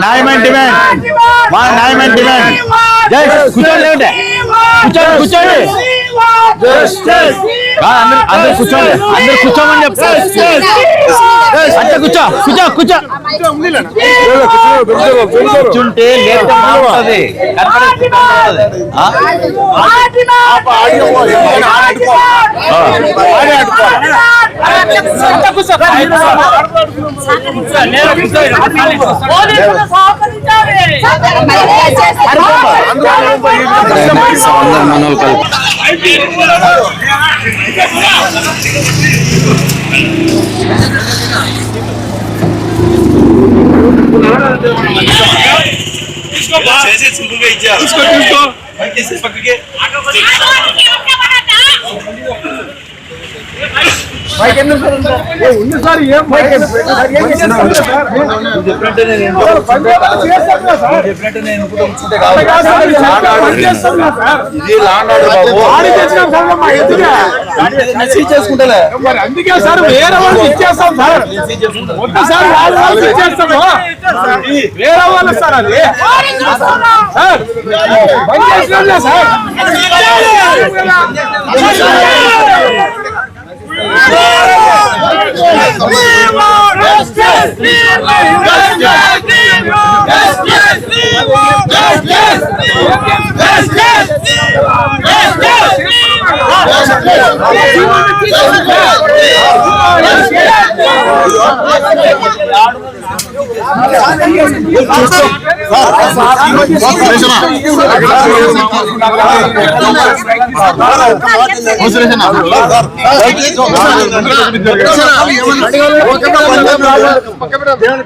న్యాయమైన డిమాండ్, మా న్యాయమైన డిమాండ్. కూర్చోండి, కూర్చోండి, కూర్చోండి, అందరు కూర్చోండి, అందరు కూర్చోమని చెప్తారు. అంటే కూర్చో, కూర్చో, కూర్చో. కూర్చుంటే లేట్ ఉంటుంది. సింపుల్ గా ఇచ్చారు. పక్కకి చేసుకుంటా. అందుకే సార్ వేరే వాళ్ళకి ఇచ్చేస్తాం సార్. వద్దు సార్, వాళ్ళకి ఇచ్చేస్తాము. వేరే వాళ్ళు సార్, అది సార్ బంద్ చేసినా సార్.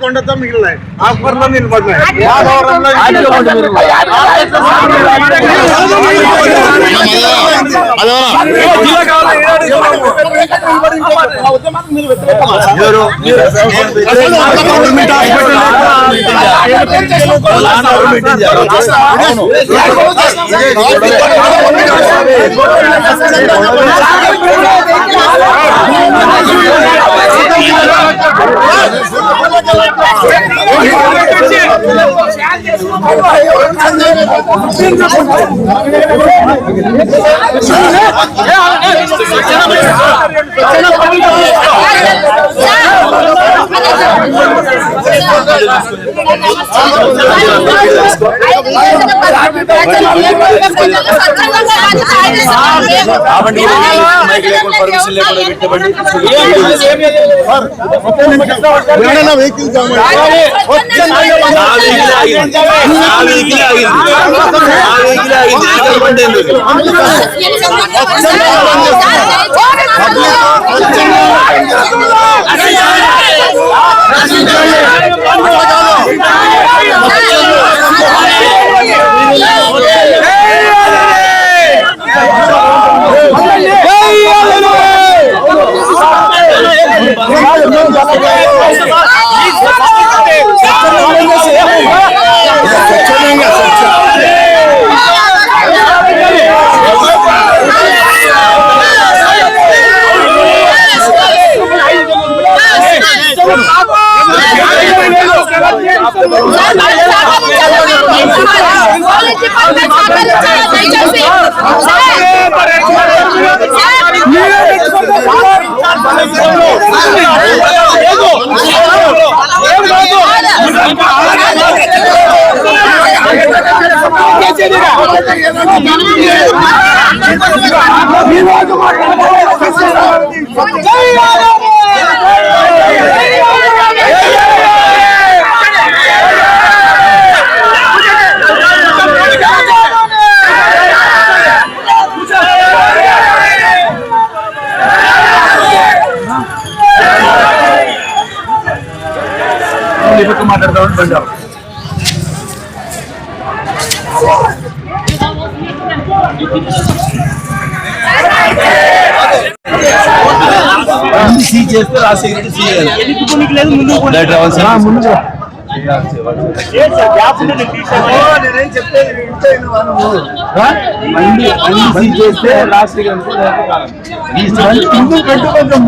కొండతో మిగిలినాయి ఆఫర్లో నిలబడినాయి.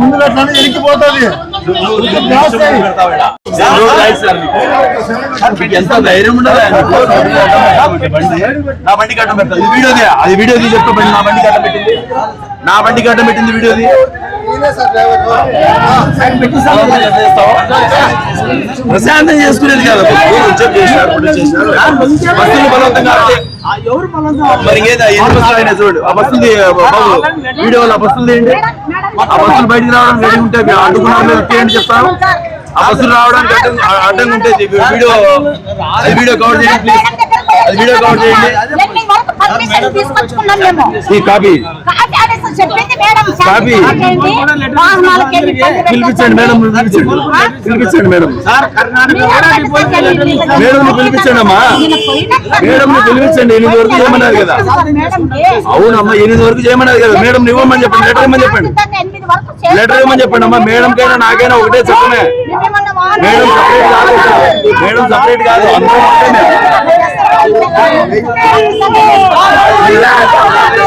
ముందు ఎరికిపోతుంది. ఎంత ధైర్యం ఉండదు నా బండి కట్టం పెడతాను వీడియోది అది వీడియో తీసి చెప్తా నా బండి కట్టం పెట్టింది నా బండి కట్టం పెట్టింది వీడియోది ప్రశాంతం చేసుకునేది కాదు బస్సులు బలవంతంగా మరి ఎన్ని బస్సులు అయినా చూడు ఆ బస్సులు వీడియోలో ఆ బస్సులు ఏంటి ఆ బస్సులు బయటికి రావడం రెడీ ఉంటే అడ్డుకున్న చెప్తాను ఆ బస్సులు రావడానికి అడ్డంగా ఉంటే వీడియో కవర్ చేయండి ప్లీజ్ అది వీడియో కవర్ చేయండి ఈ కాపీ కాపీ పిలిపించండి మేడం పిలిపించండి మేడం మేడం పిలిపించండి అమ్మా మేడం పిలిపించండి 8 వరకు చేయమన్నారు కదా అవునమ్మా 8 వరకు చేయమన్నారు కదా మేడం ఇవ్వమని చెప్పండి లెటర్ ఇవ్వమని చెప్పండి లెటర్ ఇవ్వమని చెప్పండి అమ్మా మేడం కైనా నాకైనా ఒకటే చెప్పమే మేడం సపరేట్ కాదు మేడం సపరేట్ కాదు అందరూ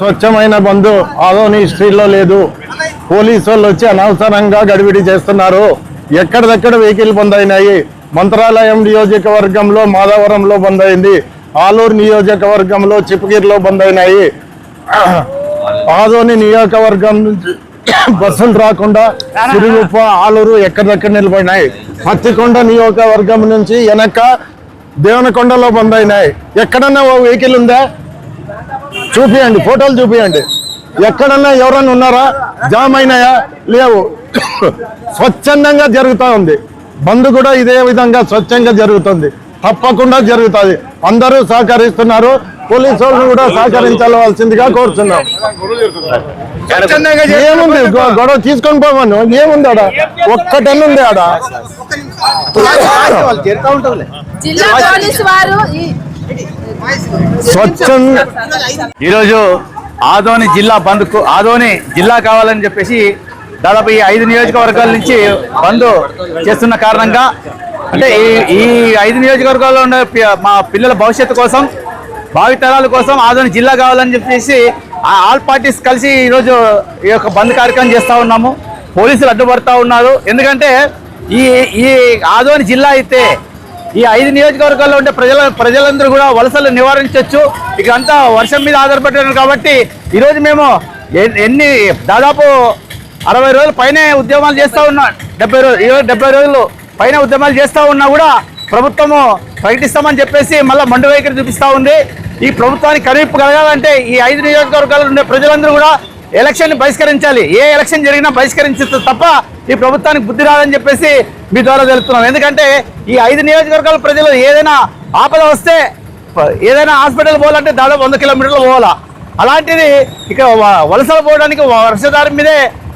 స్వచ్ఛమైన బంధు ఆదోని హిస్టరీలో లేదు. పోలీసు వాళ్ళు వచ్చి అనవసరంగా గడిబిడి చేస్తున్నారు. ఎక్కడిదెక్కడ వెహికల్ బంద్ అయినాయి. మంత్రాలయం నియోజకవర్గంలో మాధవరంలో బంద్ అయింది. ఆలూరు నియోజకవర్గంలో చిప్పగిరిలో బంద్ అయినాయి. ఆదోని నియోజకవర్గం నుంచి బస్సులు రాకుండా సిరుగుప్ప ఆలూరు ఎక్కడిదెక్కడ నిలబడినాయి. పత్తికొండ నియోజకవర్గం నుంచి వెనక దేవనకొండలో బంద్ అయినాయి. ఎక్కడన్నా ఓ వెహికల్ ఉందా చూపియండి, ఫోటోలు చూపియండి. ఎక్కడన్నా ఎవరన్నా ఉన్నారా? జామ్ అయినాయా? లేవు. స్వచ్ఛందంగా జరుగుతూ ఉంది. బంద్ కూడా ఇదే విధంగా స్వచ్ఛంగా జరుగుతుంది. తప్పకుండా జరుగుతుంది. అందరూ సహకరిస్తున్నారు. పోలీసు వాళ్ళు కూడా సహకరించవలసిందిగా కోరుతున్నాం. ఏముంది గొడవ తీసుకొని పోవాను ఏముంది ఆడ? ఒక్కటన్ను ఉంది ఆడ. ఈరోజు ఆదోని జిల్లా బంద్ ఆదోని జిల్లా కావాలని చెప్పేసి దాదాపు ఈ 5 నియోజకవర్గాల నుంచి బంద్ చేస్తున్న కారణంగా అంటే ఈ 5 నియోజకవర్గాల్లో ఉన్న మా పిల్లల భవిష్యత్తు కోసం భావితరాల కోసం ఆదోని జిల్లా కావాలని చెప్పేసి ఆల్ పార్టీస్ కలిసి ఈరోజు ఈ యొక్క బంద్ కార్యక్రమం చేస్తూ ఉన్నాము. పోలీసులు అడ్డుపడతా ఉన్నారు. ఎందుకంటే ఈ ఆదోని జిల్లా అయితే ఈ 5 నియోజకవర్గాల్లో ఉండే ప్రజలందరూ కూడా వలసలు నివారించవచ్చు. ఇక అంతా వర్షం మీద ఆధారపడ్డారు కాబట్టి ఈరోజు మేము దాదాపు 60 రోజుల పైనే ఉద్యమాలు చేస్తూ ఉన్నాం. 70 రోజులు పైన ఉద్యమాలు చేస్తూ ఉన్నా కూడా ప్రభుత్వము ప్రకటిస్తామని చెప్పేసి మళ్ళీ మండు వైఖరి చూపిస్తూ ఉంది. ఈ ప్రభుత్వానికి కనువిప్పు కలగాలంటే ఈ 5 నియోజకవర్గాల్లో ఉండే ప్రజలందరూ కూడా ఎలక్షన్ బహిష్కరించాలి. ఏ ఎలక్షన్ జరిగినా బహిష్కరించదు తప్ప ఈ ప్రభుత్వానికి బుద్ధి రాదని చెప్పేసి మీ ద్వారా తెలుపుతున్నాం. ఎందుకంటే ఈ 5 నియోజకవర్గాల ప్రజలు ఏదైనా ఆపద వస్తే ఏదైనా హాస్పిటల్ పోవాలంటే దాదాపు 100 కిలోమీటర్లు పోవాలా. అలాంటిది ఇక వలసలు పోవడానికి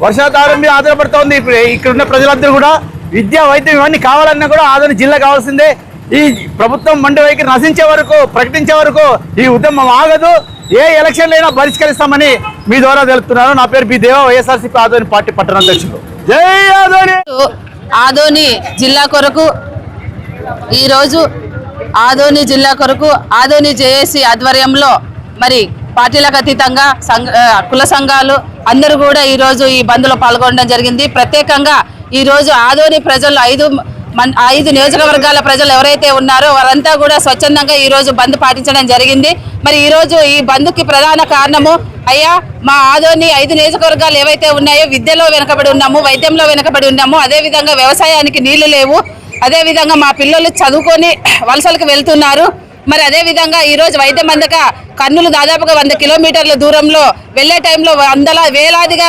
వర్షాధారం మీద ఆధారపడుతోంది. ఇక్కడ ఉన్న ప్రజలందరూ కూడా విద్య వైద్యం ఇవన్నీ కావాలన్నా కూడా ఆదోని జిల్లా కావాల్సిందే. ఈ ప్రభుత్వం మండి వైఖరి నశించే వరకు ప్రకటించే వరకు ఈ ఉద్యమం ఆగదు. ఏ ఎలక్షన్లు అయినా బహిష్కరిస్తామని మీ ద్వారా తెలుపుతున్నాను. నా పేరు బి దేవ, వైఎస్ఆర్సీపీ ఆదోని పార్టీ పట్టణ అధ్యక్షుడు. జై ఆదోని. ఆదోని జిల్లా కొరకు ఈరోజు ఆదోని జిల్లా కొరకు ఆదోని జేఏసీ ఆధ్వర్యంలో మరి పార్టీలకు అతీతంగా కుల సంఘాలు అందరూ కూడా ఈరోజు ఈ బంద్లో పాల్గొనడం జరిగింది. ప్రత్యేకంగా ఈరోజు ఆదోని ప్రజలు 5 నియోజకవర్గాల ప్రజలు ఎవరైతే ఉన్నారో వారంతా కూడా స్వచ్ఛందంగా ఈరోజు బంద్ పాటించడం జరిగింది. మరి ఈరోజు ఈ బంద్కి ప్రధాన కారణము అయ్యా మా ఆదోని 5 నియోజకవర్గాలు ఏవైతే ఉన్నాయో విద్యలో వెనుకబడి ఉన్నాము, వైద్యంలో వెనుకబడి ఉన్నాము, అదేవిధంగా వ్యవసాయానికి నీళ్లు లేవు, అదేవిధంగా మా పిల్లలు చదువుకొని వలసలకు వెళ్తున్నారు. మరి అదేవిధంగా ఈరోజు వైద్యం అందక కర్నూలు దాదాపుగా 100 కిలోమీటర్ల దూరంలో వెళ్లే టైంలో వేలాదిగా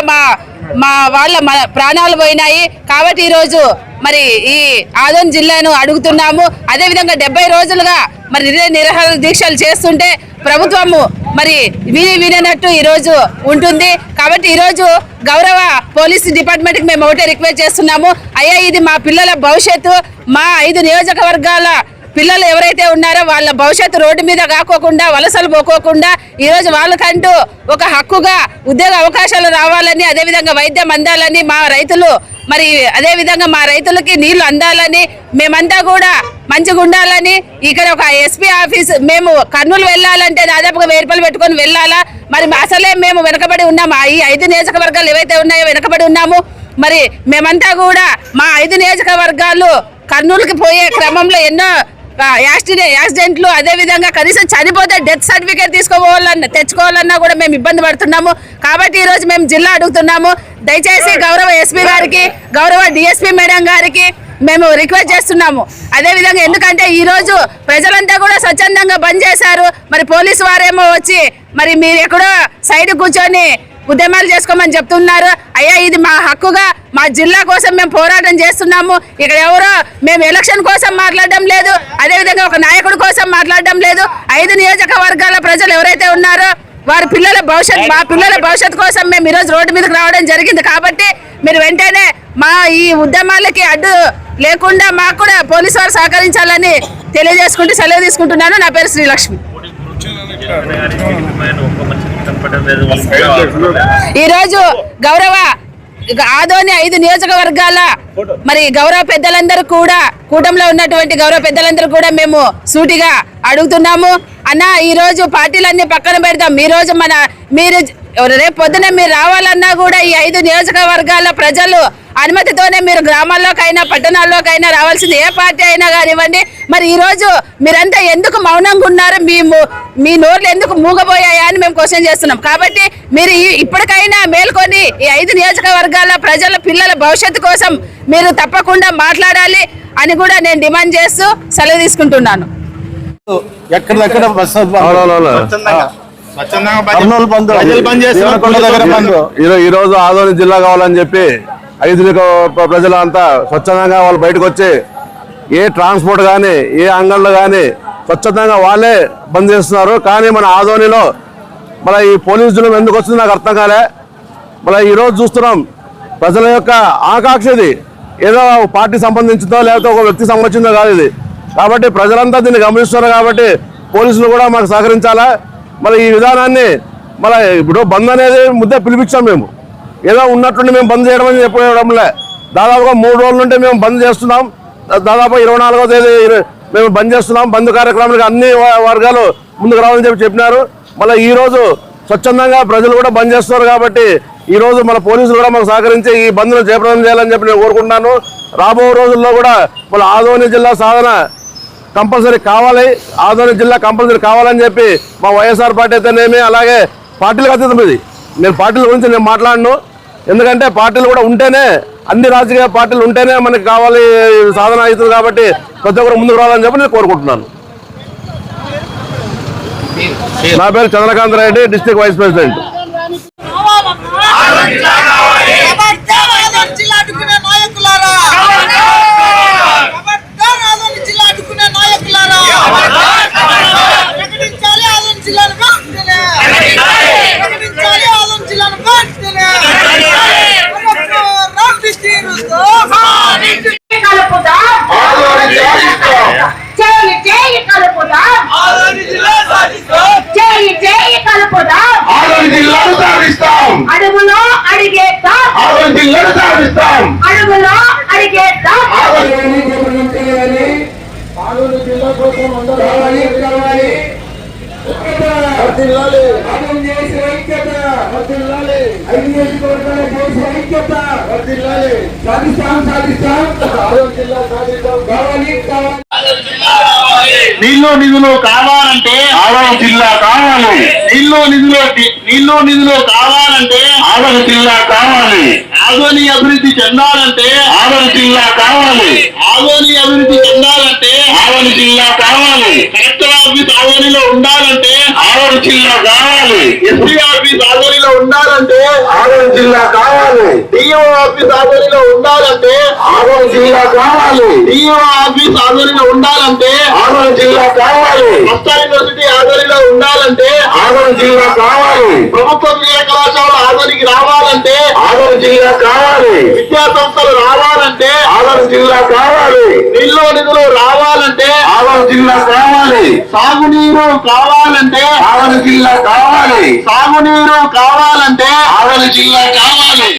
మా వాళ్ళ ప్రాణాలు పోయినాయి. కాబట్టి ఈరోజు మరి ఈ ఆదోని జిల్లాను అడుగుతున్నాము. అదేవిధంగా 70 రోజులుగా మరి నిరాహార దీక్షలు చేస్తుంటే ప్రభుత్వము మరి వినట్టు ఈరోజు ఉంటుంది. కాబట్టి ఈరోజు గౌరవ పోలీసు డిపార్ట్మెంట్కి మేము ఒకటే రిక్వెస్ట్ చేస్తున్నాము. అయ్యా ఇది మా పిల్లల భవిష్యత్తు, మా 5 నియోజకవర్గాల పిల్లలు ఎవరైతే ఉన్నారో వాళ్ళ భవిష్యత్తు రోడ్డు మీద కాకోకుండా వలసలు పోకోకుండా ఈరోజు వాళ్ళకంటూ ఒక హక్కుగా ఉద్యోగ అవకాశాలు రావాలని, అదేవిధంగా వైద్యం అందాలని, మా రైతులు మరి అదే విధంగా మా రైతులకి నీళ్లు అందాలని మేమంతా కూడా మంచిగా ఉండాలని ఇక్కడ ఒక ఎస్పీ ఆఫీస్ మేము కర్నూలు వెళ్ళాలంటే దాదాపుగా 1000 రూపాయలు పెట్టుకొని వెళ్ళాలా. మరి అసలే మేము వెనకబడి ఉన్నాము. ఈ 5 నియోజకవర్గాలు ఏవైతే ఉన్నాయో వెనకబడి ఉన్నాము. మరి మేమంతా కూడా మా 5 నియోజకవర్గాలు కర్నూలుకి పోయే క్రమంలో ఎన్నో యాక్సిడెంట్లు, అదే విధంగా కనీసం చనిపోతే డెత్ సర్టిఫికేట్ తెచ్చుకోవాలన్నా కూడా మేము ఇబ్బంది పడుతున్నాము. కాబట్టి ఈ రోజు మేము జిల్లా అడుగుతున్నాము. దయచేసి గౌరవ ఎస్పీ గారికి, గౌరవ డిఎస్పీ మేడం గారికి మేము రిక్వెస్ట్ చేస్తున్నాము. అదే విధంగా ఎందుకంటే ఈ రోజు ప్రజలంతా కూడా స్వచ్ఛందంగా బంద్ చేశారు. మరి పోలీసు వారేమో వచ్చి మరి మీరు ఎక్కడో సైడ్ కూర్చొని ఉద్యమాలు చేసుకోమని చెప్తున్నారు. అయ్యా, ఇది మా హక్కుగా మా జిల్లా కోసం మేము పోరాటం చేస్తున్నాము. ఇక్కడ ఎవరో మేము ఎలక్షన్ కోసం మాట్లాడడం లేదు, అదేవిధంగా ఒక నాయకుడి కోసం మాట్లాడడం లేదు. 5 నియోజకవర్గాల ప్రజలు ఎవరైతే ఉన్నారో వారి పిల్లల భవిష్యత్, మా పిల్లల భవిష్యత్తు కోసం మేము ఈరోజు రోడ్డు మీదకి రావడం జరిగింది. కాబట్టి మీరు వెంటనే మా ఈ ఉద్యమాలకి అడ్డు లేకుండా మాకు కూడా పోలీసు వారు సహకరించాలని తెలియజేసుకుంటూ సెలవు తీసుకుంటున్నాను. నా పేరు శ్రీలక్ష్మి. ఈరోజు గౌరవ ఆదోని 5 నియోజకవర్గాల మరి గౌరవ పెద్దలందరూ కూడా, కూటమిలో ఉన్నటువంటి గౌరవ పెద్దలందరూ కూడా మేము సూటిగా అడుగుతున్నాము. అన్న, ఈ రోజు పార్టీలన్నీ పక్కన పెడతాం. ఈ రోజు మీరు రేపు పొద్దున మీరు రావాలన్నా కూడా ఈ 5 నియోజకవర్గాల ప్రజలు అనుమతితోనే మీరు గ్రామాల్లోకైనా పట్టణాల్లోకైనా రావాల్సింది, ఏ పార్టీ అయినా కానివ్వండి. మరి ఈ రోజు మీరంతా ఎందుకు మౌనంగా ఉన్నారు? మీ నోర్లు ఎందుకు మూగబోయాయా అని మేము క్వశ్చన్ చేస్తున్నాం. కాబట్టి మీరు ఇప్పటికైనా మేల్కొని ఈ 5 నియోజకవర్గాల ప్రజల పిల్లల భవిష్యత్తు కోసం మీరు తప్పకుండా మాట్లాడాలి అని కూడా నేను డిమాండ్ చేస్తూ సెలవు తీసుకుంటున్నాను. ఎక్కడెక్కడ ఈ రోజు ఆదోని జిల్లా కావాలని చెప్పి 5 ప్రజలంతా స్వచ్ఛందంగా వాళ్ళు బయటకు వచ్చి ఏ ట్రాన్స్పోర్ట్ కానీ ఏ అంగళ్ళు కానీ స్వచ్ఛందంగా వాళ్ళే బంద్ చేస్తున్నారు. కానీ మన ఆదోనిలో మన ఈ పోలీసు జులుం ఎందుకు వస్తుంది నాకు అర్థం కాలే. మన ఈరోజు చూస్తున్నాం ప్రజల యొక్క ఆకాంక్ష ఇది ఏదో పార్టీ సంబంధించిందో లేకపోతే ఒక వ్యక్తి సంబంధించిందో కాదు ఇది. కాబట్టి ప్రజలంతా దీన్ని గమనిస్తున్నారు. కాబట్టి పోలీసులు కూడా మాకు సహకరించాలా. మళ్ళీ ఈ విధానాన్ని మళ్ళీ ఇప్పుడు బంద్ అనేది ముద్దే పిలిపించాం. మేము ఏదో ఉన్నట్టుండి మేము బంద్ చేయడం అని చెప్పడంలే. దాదాపుగా 3 రోజుల నుండి మేము బంద్ చేస్తున్నాం. దాదాపు 24వ తేదీ మేము బంద్ చేస్తున్నాం. బంద్ కార్యక్రమానికి అన్ని వర్గాలు ముందుకు రావాలని చెప్పినారు. మళ్ళీ ఈ రోజు స్వచ్ఛందంగా ప్రజలు కూడా బంద్ చేస్తున్నారు. కాబట్టి ఈ రోజు మన పోలీసులు కూడా మాకు సహకరించి ఈ బంద్ను జయప్రదం చేయాలని చెప్పి నేను కోరుకుంటున్నాను. రాబో రోజుల్లో కూడా మన ఆదోని జిల్లా సాధన కంపల్సరీ కావాలి, ఆదోని జిల్లా కంపల్సరీ కావాలని చెప్పి మా వైఎస్ఆర్ పార్టీ అయితేనేమి, అలాగే పార్టీలకు అతీతం ఇది. నేను పార్టీల గురించి నేను మాట్లాడను. ఎందుకంటే పార్టీలు కూడా ఉంటేనే, అన్ని రాజకీయ పార్టీలు ఉంటేనే మనకి కావాలి సాధన అవుతుంది. కాబట్టి ప్రతి ఒక్కరు ముందుకు రావాలని చెప్పి నేను కోరుకుంటున్నాను. నా పేరు Chandrakant Reddy, district vice president. అడుగులో అడిగేద్దాం, అడుగులో అడిగేద్దాం. నీళ్ళు నిధులు కావాలంటే ఆదోని జిల్లా కావాలి. నీళ్ళు నిధులు కావాలంటే ఆదోని జిల్లా కావాలి. ఆదోని అభివృద్ధి చెందాలంటే ఆదోని జిల్లా కావాలి. ఆదోని అభివృద్ధి చెందాలంటే ఆదోని జిల్లా కావాలి. కలెక్టర్ ఆఫీస్ ఆదోనిలో ఉండాలంటే ఆదోని జిల్లా కావాలి. ఎస్పీ ఆఫీస్ ఆదోనిలో ఉండాలంటే ఆదోని జిల్లా కావాలి. డిఓ ఆఫీస్ ఆదోనిలో ఉండాలంటే ఆదోని జిల్లా కావాలి. డిఓ ఆఫీస్ ఆదోనిలో ఉండాలంటే ఆదోని జిల్లా కావాలి. మస్తా యూనివర్సిటీ ఆదోనిలో ఉండాలంటే ఆదోని జిల్లా కావాలి. ప్రభుత్వ విద్యా కళాశాల ఆదోనికి రావాలంటే ఆదోని జిల్లా కావాలి. విద్యా సంస్థలు రావాలంటే ఆదోని జిల్లా కావాలి. నీళ్ళు నిధులు రావాలంటే ఆదోని జిల్లా కావాలి. సాగునీరు కావాలంటే ఆదోని జిల్లా కావాలి. సాగునీరు కావాలంటే ఆదోని జిల్లా కావాలి.